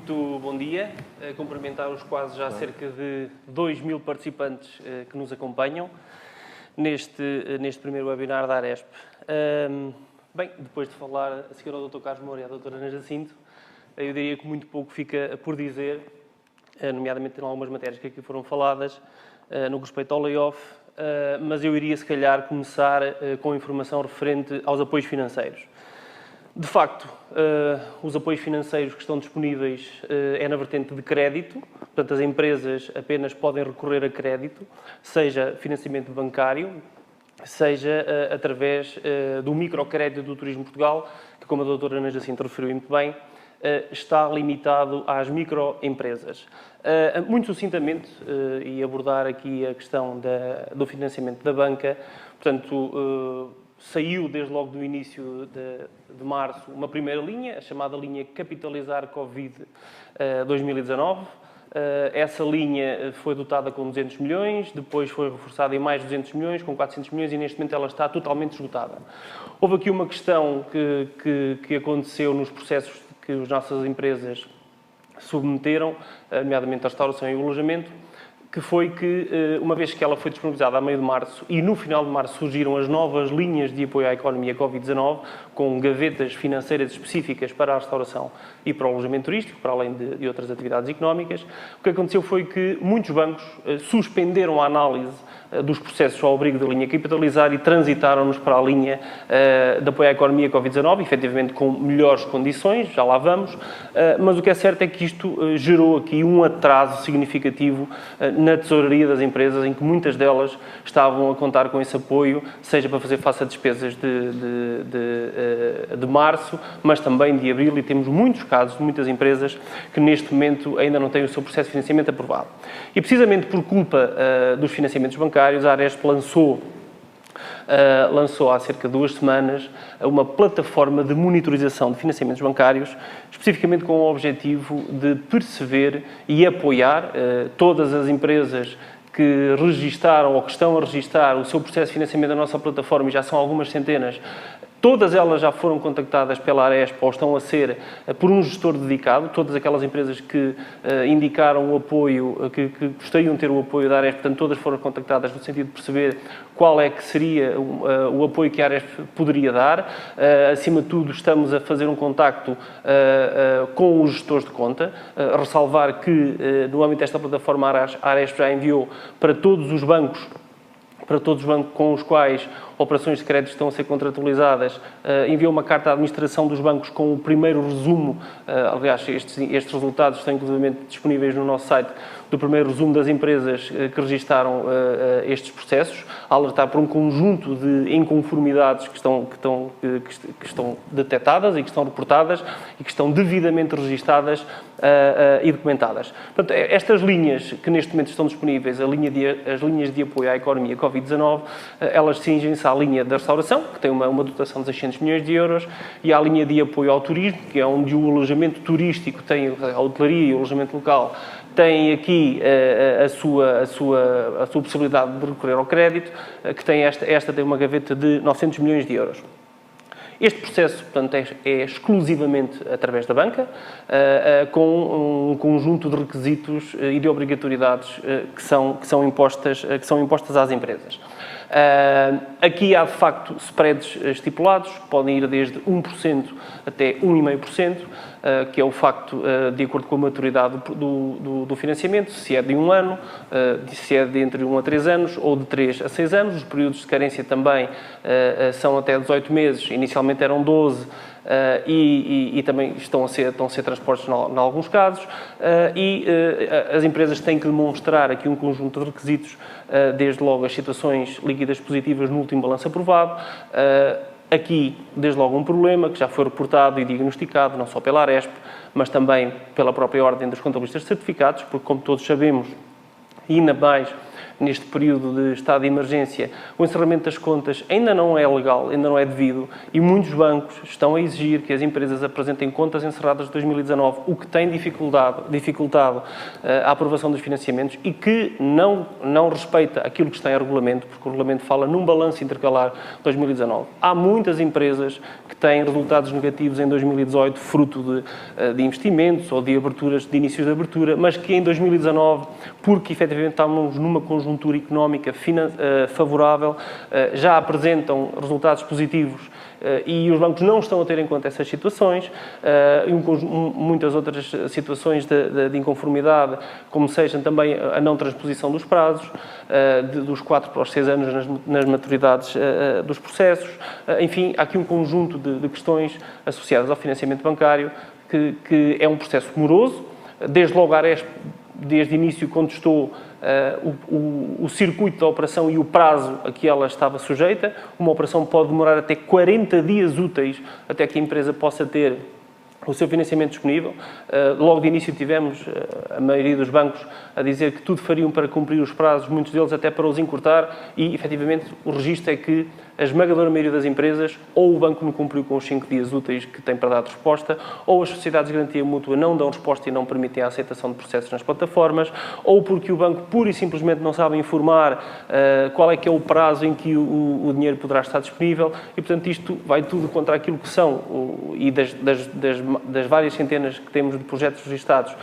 Muito bom dia. Cumprimentar os quase já cerca de 2.000 participantes que nos acompanham neste primeiro webinar da Aresp. Bem, depois de falar a seguir ao Dr. Carlos Moura e à Dra. Ana Jacinto, eu diria que muito pouco fica por dizer, nomeadamente em algumas matérias que aqui foram faladas, no que respeita ao layoff, mas eu iria, se calhar, começar com informação referente aos apoios financeiros. De facto, os apoios financeiros que estão disponíveis é na vertente de crédito, portanto, as empresas apenas podem recorrer a crédito, seja financiamento bancário, seja através do microcrédito do Turismo Portugal, que, como a Dra. Ana Jacinto referiu muito bem, está limitado às microempresas. Muito sucintamente, e abordar aqui a questão do financiamento da banca, portanto, saiu desde logo do início de março uma primeira linha, a chamada linha Capitalizar Covid 2019. Essa linha foi dotada com 200 milhões, depois foi reforçada em mais 200 milhões, com 400 milhões, e neste momento ela está totalmente esgotada. Houve aqui uma questão que aconteceu nos processos que as nossas empresas submeteram, nomeadamente a restauração e o alojamento, que foi que, uma vez que ela foi disponibilizada a meio de março e no final de março surgiram as novas linhas de apoio à economia Covid-19, com gavetas financeiras específicas para a restauração e para o alojamento turístico, para além de outras atividades económicas, o que aconteceu foi que muitos bancos suspenderam a análise dos processos ao abrigo da linha Capitalizar e transitaram-nos para a linha de apoio à economia Covid-19, efetivamente com melhores condições, já lá vamos, mas o que é certo é que isto gerou aqui um atraso significativo na tesouraria das empresas, em que muitas delas estavam a contar com esse apoio, seja para fazer face a despesas de março, mas também de abril, e temos muitos casos de muitas empresas que neste momento ainda não têm o seu processo de financiamento aprovado. E precisamente por culpa dos financiamentos bancários, a Aresp lançou há cerca de 2 semanas uma plataforma de monitorização de financiamentos bancários, especificamente com o objetivo de perceber e apoiar todas as empresas que registaram ou que estão a registrar o seu processo de financiamento na nossa plataforma, e já são algumas centenas. Todas elas já foram contactadas pela Aresp ou estão a ser por um gestor dedicado. Todas aquelas empresas que indicaram o apoio, que gostariam de ter o apoio da Aresp, portanto, todas foram contactadas no sentido de perceber qual é que seria o apoio que a Aresp poderia dar. Acima de tudo, estamos a fazer um contacto com os gestores de conta, ressalvar que, no âmbito desta plataforma, a Aresp já enviou para todos os bancos com os quais operações de crédito estão a ser contratualizadas, enviou uma carta à administração dos bancos com o primeiro resumo, aliás, estes resultados estão inclusivamente disponíveis no nosso site, do primeiro resumo das empresas que registaram estes processos, a alertar por um conjunto de inconformidades que estão detectadas e que estão reportadas e que estão devidamente registadas e documentadas. Portanto, estas linhas que neste momento estão disponíveis, as linhas de apoio à economia Covid-19, elas cingem-se à linha da restauração, que tem uma dotação de 600 milhões de euros, e à linha de apoio ao turismo, que é onde o alojamento turístico tem, a hotelaria e o alojamento local, tem aqui a sua possibilidade de recorrer ao crédito, que tem esta tem uma gaveta de 900 milhões de euros. Este processo, portanto, é exclusivamente através da banca, com um conjunto de requisitos e de obrigatoriedades que são impostas às empresas. Aqui há, de facto, spreads estipulados, podem ir desde 1% até 1,5%, que é o facto, de acordo com a maturidade do financiamento, se é de 1 ano, se é de entre 1 a 3 anos ou de 3 a 6 anos. Os períodos de carência também são até 18 meses, inicialmente eram 12, e também estão a ser transpostos em alguns casos, e as empresas têm que demonstrar aqui um conjunto de requisitos, desde logo as situações líquidas positivas no último balanço aprovado. Aqui, desde logo, um problema que já foi reportado e diagnosticado, não só pela Aresp, mas também pela própria Ordem dos Contabilistas Certificados, porque, como todos sabemos, e ainda mais neste período de estado de emergência, o encerramento das contas ainda não é legal, ainda não é devido, e muitos bancos estão a exigir que as empresas apresentem contas encerradas de 2019, o que tem dificultado a aprovação dos financiamentos e que não respeita aquilo que está em regulamento, porque o regulamento fala num balanço intercalar 2019. Há muitas empresas que têm resultados negativos em 2018, fruto de investimentos ou de aberturas, de inícios de abertura, mas que em 2019, porque efetivamente estamos numa conjuntura económica favorável, já apresentam resultados positivos e os bancos não estão a ter em conta essas situações e muitas outras situações de inconformidade, como sejam também a não transposição dos prazos, dos 4 para os 6 anos nas maturidades dos processos. Enfim, há aqui um conjunto de questões associadas ao financiamento bancário que é um processo moroso. Desde logo a Aresp, desde o início, contestou o circuito da operação e o prazo a que ela estava sujeita. Uma operação pode demorar até 40 dias úteis até que a empresa possa ter o seu financiamento disponível. Logo de início tivemos a maioria dos bancos a dizer que tudo fariam para cumprir os prazos, muitos deles até para os encurtar, e efetivamente o registro é que a esmagadora maioria das empresas, ou o banco não cumpriu com os 5 dias úteis que tem para dar resposta, ou as sociedades de garantia mútua não dão resposta e não permitem a aceitação de processos nas plataformas, ou porque o banco pura e simplesmente não sabe informar qual é que é o prazo em que o dinheiro poderá estar disponível, e portanto isto vai tudo contra aquilo que são, e das várias centenas que temos de projetos registados,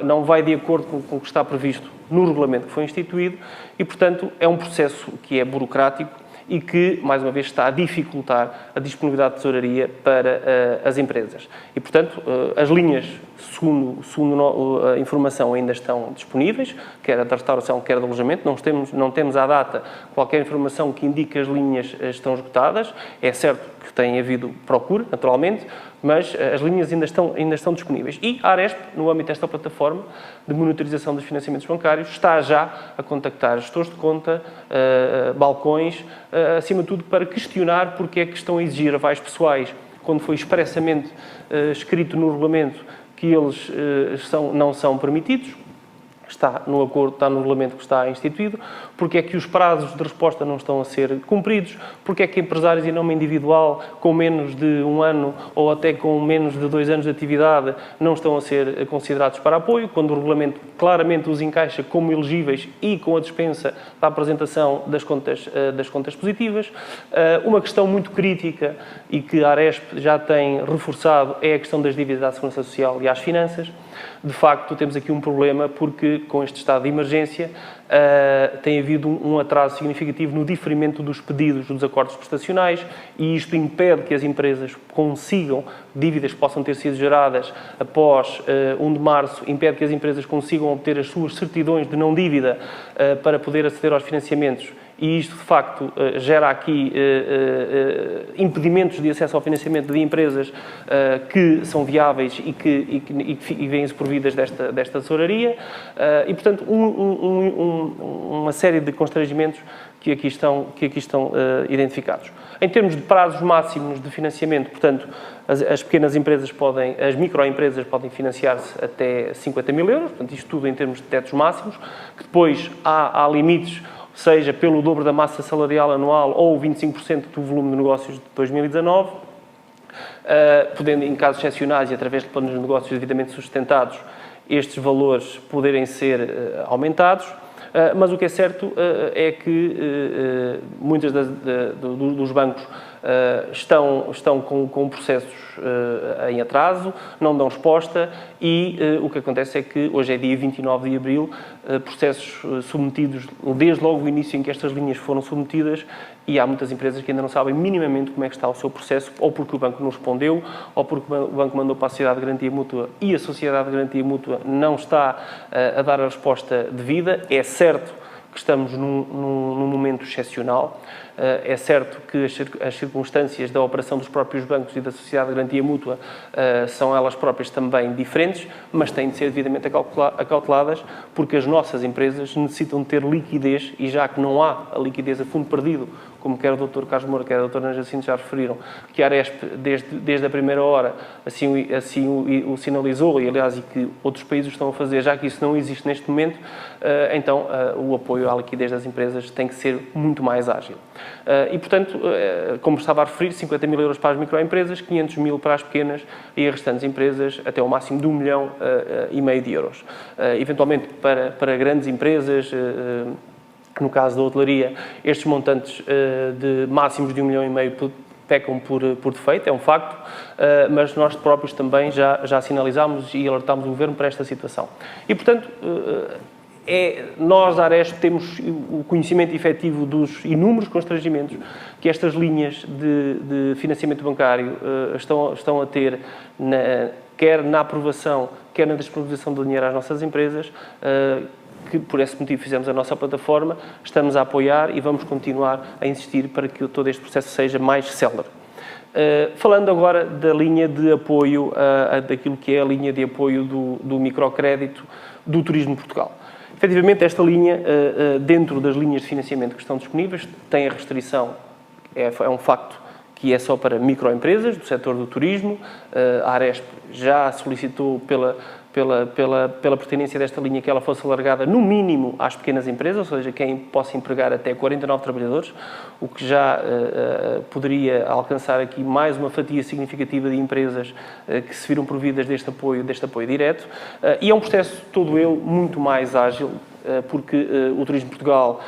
não vai de acordo com o que está previsto no regulamento que foi instituído e, portanto, é um processo que é burocrático e que, mais uma vez, está a dificultar a disponibilidade de tesouraria para as empresas. E, portanto, as linhas, segundo a informação, ainda estão disponíveis, quer da restauração, quer do alojamento. Não temos à data qualquer informação que indique que as linhas estão esgotadas. É certo que tem havido procura, naturalmente, mas as linhas ainda estão disponíveis. E a Aresp, no âmbito desta plataforma de monitorização dos financiamentos bancários, está já a contactar gestores de conta, balcões, acima de tudo para questionar porque é que estão a exigir avais pessoais, quando foi expressamente escrito no regulamento que eles não são permitidos. Está no acordo, está no regulamento que está instituído, porque é que os prazos de resposta não estão a ser cumpridos, porque é que empresários em nome individual com menos de 1 ano ou até com menos de 2 anos de atividade não estão a ser considerados para apoio, quando o regulamento claramente os encaixa como elegíveis e com a dispensa da apresentação das contas positivas. Uma questão muito crítica e que a Aresp já tem reforçado é a questão das dívidas à Segurança Social e às finanças. De facto, temos aqui um problema porque, com este estado de emergência, tem havido um atraso significativo no diferimento dos pedidos dos acordos prestacionais e isto impede que as empresas consigam, dívidas que possam ter sido geradas após 1 de março, impede que as empresas consigam obter as suas certidões de não dívida para poder aceder aos financiamentos. E isto, de facto, gera aqui impedimentos de acesso ao financiamento de empresas que são viáveis e vêm-se providas desta tesouraria. E, portanto, uma série de constrangimentos que aqui estão identificados. Em termos de prazos máximos de financiamento, portanto, as pequenas empresas as microempresas podem financiar-se até 50 mil euros, portanto, isto tudo em termos de tetos máximos, que depois há limites, seja pelo dobro da massa salarial anual ou 25% do volume de negócios de 2019, podendo, em casos excepcionais e através de planos de negócios devidamente sustentados, estes valores poderem ser aumentados. Mas o que é certo é que muitos dos bancos estão com processos em atraso, não dão resposta e o que acontece é que hoje é dia 29 de abril, processos submetidos desde logo o início em que estas linhas foram submetidas e há muitas empresas que ainda não sabem minimamente como é que está o seu processo, ou porque o banco não respondeu, ou porque o banco mandou para a Sociedade de Garantia Mútua e a Sociedade de Garantia Mútua não está a dar a resposta devida. É certo que estamos num momento excepcional, É certo que as circunstâncias da operação dos próprios bancos e da Sociedade de Garantia Mútua são elas próprias também diferentes, mas têm de ser devidamente acauteladas, porque as nossas empresas necessitam de ter liquidez, e já que não há a liquidez a fundo perdido, como quer o Dr. Carlos Moura, quer a Dra. Ana Jacinto já referiram, que a Aresp, desde a primeira hora, assim o sinalizou, e aliás, e que outros países estão a fazer, já que isso não existe neste momento, então o apoio à liquidez das empresas tem que ser muito mais ágil. E, portanto, como estava a referir, 50 mil euros para as microempresas, 500 mil para as pequenas e as restantes empresas até ao máximo de 1,5 milhão de euros. Eventualmente, para grandes empresas, no caso da hotelaria, estes montantes de máximos de 1,5 milhão pecam por defeito, é um facto, mas nós próprios também já sinalizámos e alertámos o Governo para esta situação. E, portanto, nós, da Aresp, temos o conhecimento efetivo dos inúmeros constrangimentos que estas linhas de financiamento bancário estão a ter, quer na aprovação, quer na disponibilização de dinheiro às nossas empresas, que por esse motivo fizemos a nossa plataforma, estamos a apoiar e vamos continuar a insistir para que todo este processo seja mais célere. Falando agora da linha de apoio, daquilo que é a linha de apoio do microcrédito do Turismo de Portugal. Efetivamente, esta linha, dentro das linhas de financiamento que estão disponíveis, tem a restrição, é um facto, que é só para microempresas do setor do turismo. A Aresp já solicitou pela pertinência desta linha que ela fosse alargada no mínimo às pequenas empresas, ou seja, quem possa empregar até 49 trabalhadores, o que já poderia alcançar aqui mais uma fatia significativa de empresas que se viram providas deste apoio direto. E é um processo todo ele muito mais ágil, porque o Turismo de Portugal,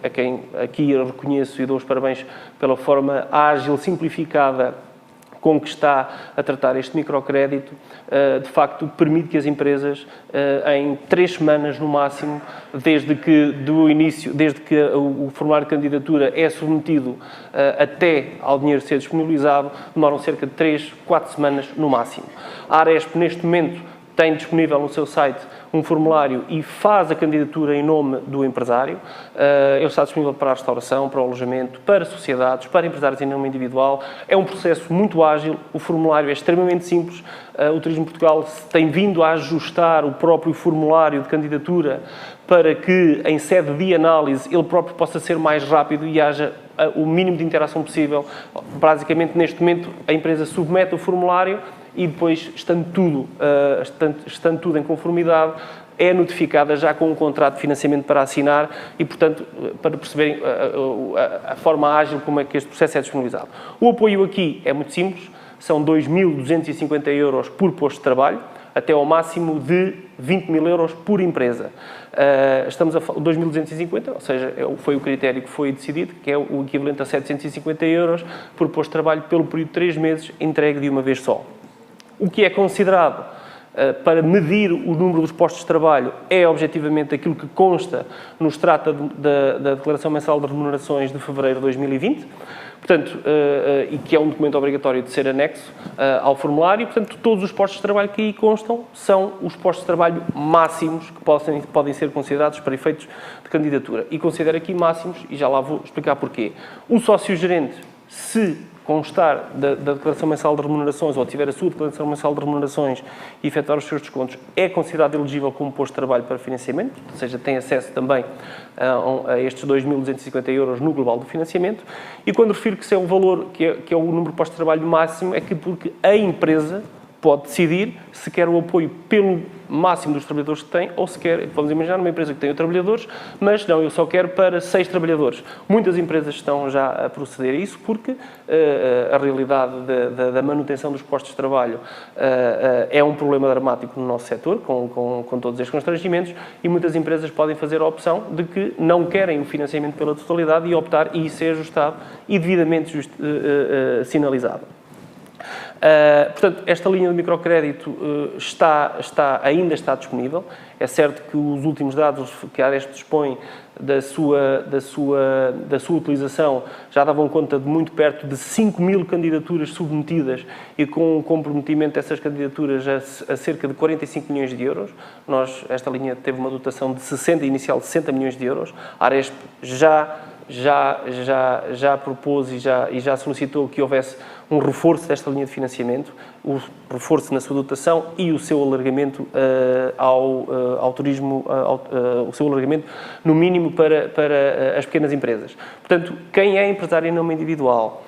a quem aqui eu reconheço e dou os parabéns pela forma ágil, simplificada, com que está a tratar este microcrédito, de facto permite que as empresas, em 3 semanas no máximo, desde que o formulário de candidatura é submetido até ao dinheiro ser disponibilizado, demoram cerca de 3, 4 semanas no máximo. A Aresp, neste momento, tem disponível no seu site um formulário e faz a candidatura em nome do empresário. Ele está disponível para a restauração, para o alojamento, para sociedades, para empresários em nome individual. É um processo muito ágil, o formulário é extremamente simples. O Turismo de Portugal tem vindo a ajustar o próprio formulário de candidatura para que, em sede de análise, ele próprio possa ser mais rápido e haja o mínimo de interação possível. Basicamente, neste momento, a empresa submete o formulário e depois, estando tudo em conformidade, é notificada já com um contrato de financiamento para assinar e, portanto, para perceberem a forma ágil como é que este processo é disponibilizado. O apoio aqui é muito simples, são 2.250 euros por posto de trabalho, até ao máximo de 20 mil euros por empresa. Estamos a falar de 2.250, ou seja, foi o critério que foi decidido, que é o equivalente a 750 euros por posto de trabalho pelo período de 3 meses, entregue de uma vez só. O que é considerado para medir o número dos postos de trabalho é, objetivamente, aquilo que consta no extrato da Declaração Mensal de Remunerações de fevereiro de 2020, portanto, e que é um documento obrigatório de ser anexo ao formulário. Portanto, todos os postos de trabalho que aí constam são os postos de trabalho máximos que podem ser considerados para efeitos de candidatura. E considero aqui máximos, e já lá vou explicar porquê. O sócio-gerente, se constar da Declaração Mensal de Remunerações ou tiver a sua Declaração Mensal de Remunerações e efetuar os seus descontos, é considerado elegível como posto de trabalho para financiamento, ou seja, tem acesso também a estes 2.250 euros no global do financiamento. E quando refiro que isso é o valor, que é o número de postos de trabalho máximo, é que porque a empresa pode decidir se quer o apoio pelo máximo dos trabalhadores que tem ou se quer, vamos imaginar, uma empresa que tem 8 trabalhadores, mas não, eu só quero para 6 trabalhadores. Muitas empresas estão já a proceder a isso porque a realidade da manutenção dos postos de trabalho é um problema dramático no nosso setor, com todos estes constrangimentos, e muitas empresas podem fazer a opção de que não querem o financiamento pela totalidade e optar e isso é ajustado e devidamente sinalizado. Portanto, esta linha de microcrédito ainda está disponível. É certo que os últimos dados que a Aresp dispõe da sua utilização já davam conta de muito perto de 5.000 candidaturas submetidas e com o comprometimento dessas candidaturas a cerca de 45 milhões de euros. Esta linha teve uma dotação inicial de 60 milhões de euros. A Aresp já já propôs e já solicitou que houvesse um reforço desta linha de financiamento, o reforço na sua dotação e o seu alargamento ao turismo, o seu alargamento no mínimo para as pequenas empresas. Portanto, quem é empresário em nome individual,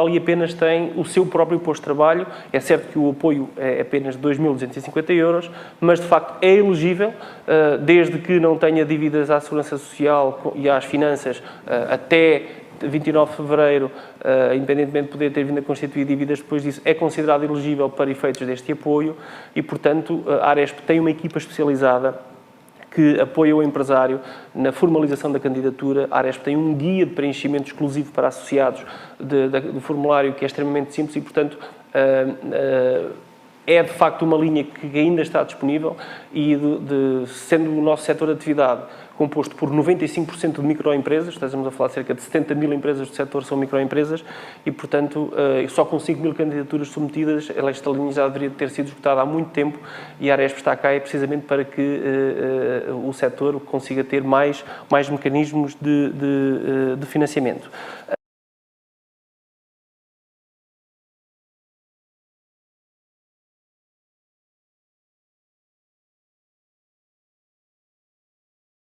e apenas tem o seu próprio posto de trabalho, é certo que o apoio é apenas de 2.250 euros, mas de facto é elegível, desde que não tenha dívidas à Segurança Social e às finanças até 29 de fevereiro, independentemente de poder ter vindo a constituir dívidas depois disso, é considerado elegível para efeitos deste apoio e, portanto, a Aresp tem uma equipa especializada que apoia o empresário na formalização da candidatura. A Aresp tem um guia de preenchimento exclusivo para associados do formulário que é extremamente simples e, portanto, é de facto uma linha que ainda está disponível e, sendo o nosso setor de atividade composto por 95% de microempresas, estamos a falar de cerca de 70 mil empresas do setor são microempresas e, portanto, só com 5 mil candidaturas submetidas, esta linha já deveria ter sido esgotada há muito tempo e a Aresp está cá precisamente para que o setor consiga ter mais mecanismos de financiamento.